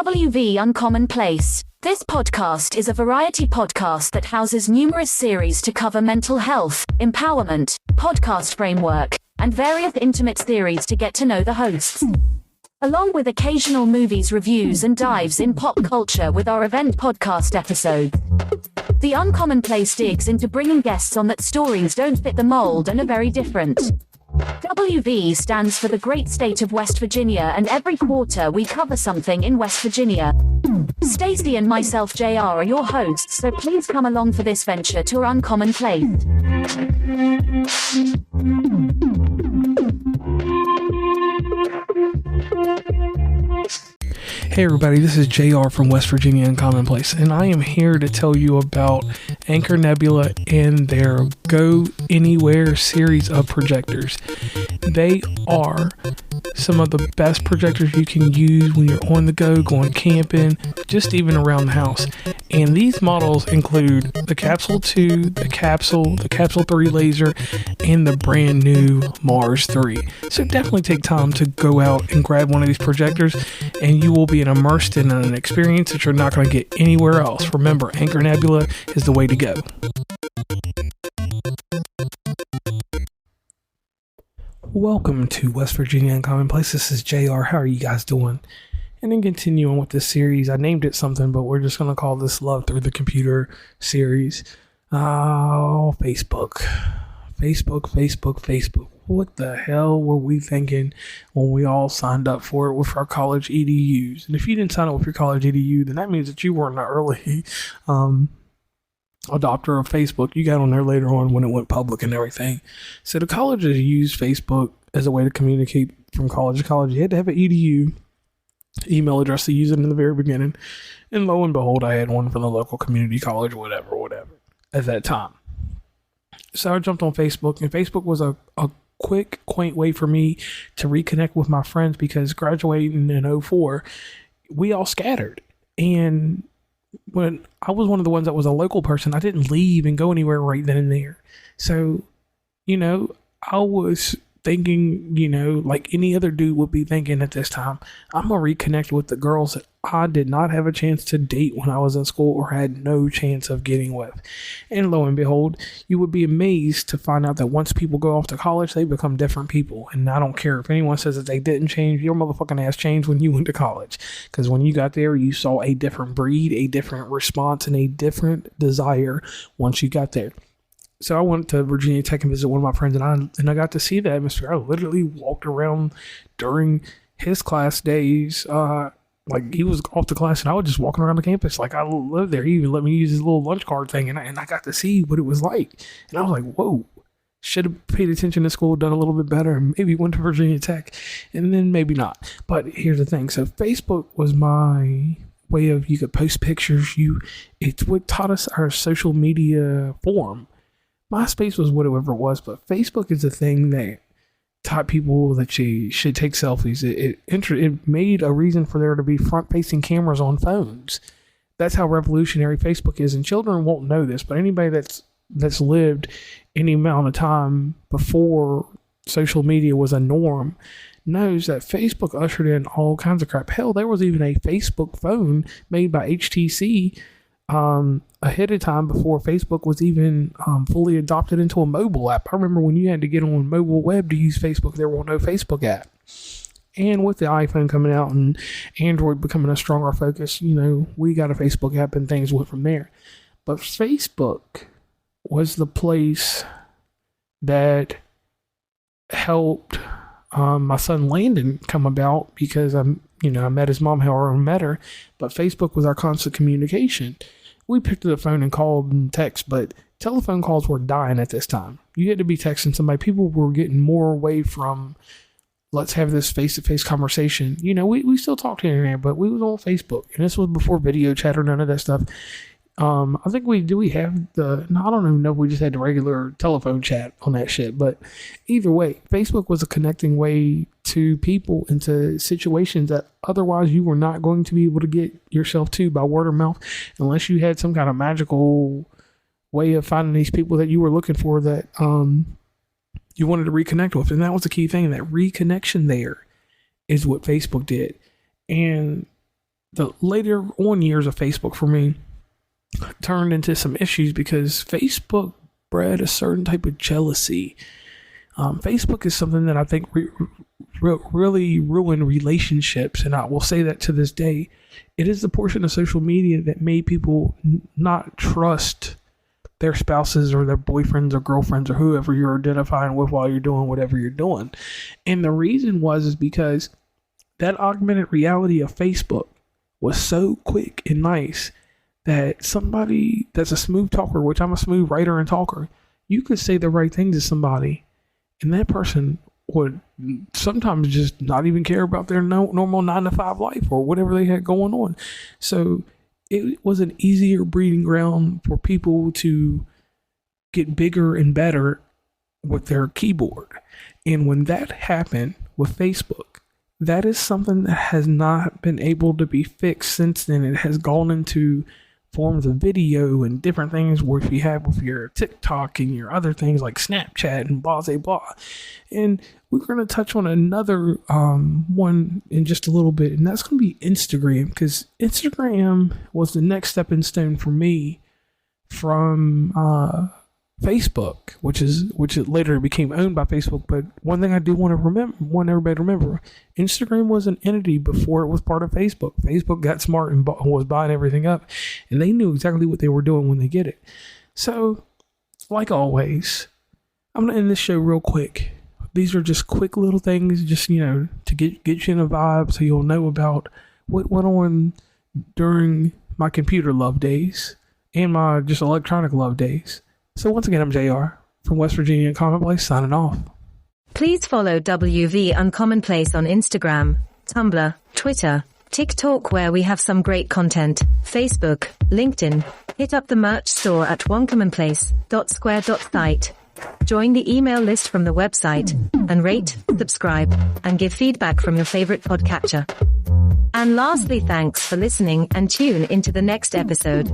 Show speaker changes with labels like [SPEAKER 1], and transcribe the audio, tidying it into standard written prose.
[SPEAKER 1] WV Uncommon Place. This podcast is a variety podcast that houses numerous series to cover mental health, empowerment, podcast framework, and various intimate theories to get to know the hosts. Along with occasional movies reviews and dives in pop culture with our event podcast episodes. The Uncommon Place digs into bringing guests on that stories don't fit the mold and are very different. WV stands for the great state of West Virginia, and every quarter we cover something in West Virginia. Stacey and myself, JR, are your hosts, so please come along for this venture to our Uncommon Place.
[SPEAKER 2] Hey everybody, this is JR from West Virginia Uncommon Place, and I am here to tell you about Anchor Nebula and their Go Anywhere series of projectors. They are some of the best projectors you can use when you're on the go, going camping, just even around the house. And these models include the Capsule 2, the Capsule 3 laser, and the brand new Mars 3. So definitely take time to go out and grab one of these projectors, and you will be immersed in an experience that you're not going to get anywhere else. Remember, Anchor Nebula is the way to go. Welcome to West Virginia Uncommon Place. This is JR. How are you guys doing? And then continuing with this series, I named it something, but we're just going to call this Love Through the Computer series. Oh, Facebook. What the hell were we thinking when we all signed up for it with our college EDUs? And if you didn't sign up with your college EDU, then that means that you weren't an early adopter of Facebook. You got on there later on when it went public and everything. So the colleges used Facebook as a way to communicate from college to college. You had to have an EDU email address to use it in the very beginning. And lo and behold, I had one from the local community college, whatever, at that time. So I jumped on Facebook, and Facebook was a quick, quaint way for me to reconnect with my friends, because graduating in 2004, we all scattered. And when I was one of the ones that was a local person, I didn't leave and go anywhere right then and there. So, I was thinking, like any other dude would be thinking at this time, I'm going to reconnect with the girls that I did not have a chance to date when I was in school or had no chance of getting with. And lo and behold, you would be amazed to find out that once people go off to college, they become different people. And I don't care if anyone says that they didn't change. Your motherfucking ass changed when you went to college. Because when you got there, you saw a different breed, a different response, and a different desire once you got there. So I went to Virginia Tech and visited one of my friends, and I got to see that atmosphere. I literally walked around during his class days, like he was off the class, and I was just walking around the campus like I lived there. He even let me use his little lunch card thing, and I got to see what it was like. And I was like, whoa, should have paid attention to school, done a little bit better, and maybe went to Virginia Tech, and then maybe not. But here's the thing. So Facebook was my way of, you could post pictures. It's what taught us our social media form. MySpace was whatever it was, but Facebook is the thing that taught people that you should take selfies. It made a reason for there to be front-facing cameras on phones. That's how revolutionary Facebook is, and children won't know this, but anybody that's lived any amount of time before social media was a norm knows that Facebook ushered in all kinds of crap. Hell, there was even a Facebook phone made by HTC ahead of time before Facebook was even fully adopted into a mobile app. I remember when you had to get on mobile web to use Facebook, there was no Facebook app. And with the iPhone coming out and Android becoming a stronger focus, we got a Facebook app and things went from there. But Facebook was the place that helped my son Landon come about, because I met his mom, however I met her, but Facebook was our constant communication. We picked up the phone and called and text, but telephone calls were dying at this time. You had to be texting somebody. People were getting more away from, let's have this face-to-face conversation. We still talked here and there, but we was on Facebook, and this was before video chat or none of that stuff. I think I don't even know if we just had the regular telephone chat on that shit, but either way, Facebook was a connecting way to people into situations that otherwise you were not going to be able to get yourself to by word of mouth, unless you had some kind of magical way of finding these people that you were looking for that you wanted to reconnect with. And that was the key thing. That reconnection there is what Facebook did. And the later on years of Facebook for me turned into some issues because Facebook bred a certain type of jealousy. Facebook is something that I think really ruined relationships, and I will say that to this day. It is the portion of social media that made people not trust their spouses or their boyfriends or girlfriends or whoever you're identifying with while you're doing whatever you're doing. And the reason is because that augmented reality of Facebook was so quick and nice that somebody that's a smooth talker, which I'm a smooth writer and talker, you could say the right thing to somebody and that person would sometimes just not even care about their normal 9-to-5 life or whatever they had going on. So it was an easier breeding ground for people to get bigger and better with their keyboard. And when that happened with Facebook, that is something that has not been able to be fixed since then. It has gone into forms of video and different things where if you have with your TikTok and your other things like Snapchat and blah, blah, blah. And we're going to touch on another one in just a little bit, and that's going to be Instagram, because Instagram was the next stepping stone for me from Facebook, which it later became owned by Facebook. But one thing I do want everybody to remember, Instagram was an entity before it was part of Facebook. Facebook got smart and was buying everything up, and they knew exactly what they were doing when they get it. So, like always, I'm gonna end this show real quick. These are just quick little things, just to get you in a vibe, so you'll know about what went on during my computer love days and my just electronic love days. So once again, I'm JR from West Virginia Uncommonplace, signing off.
[SPEAKER 3] Please follow WV Uncommonplace on Instagram, Tumblr, Twitter, TikTok, where we have some great content, Facebook, LinkedIn. Hit up the merch store at oncommonplace.square.site. Join the email list from the website, and rate, subscribe, and give feedback from your favorite podcatcher. And lastly, thanks for listening, and tune into the next episode.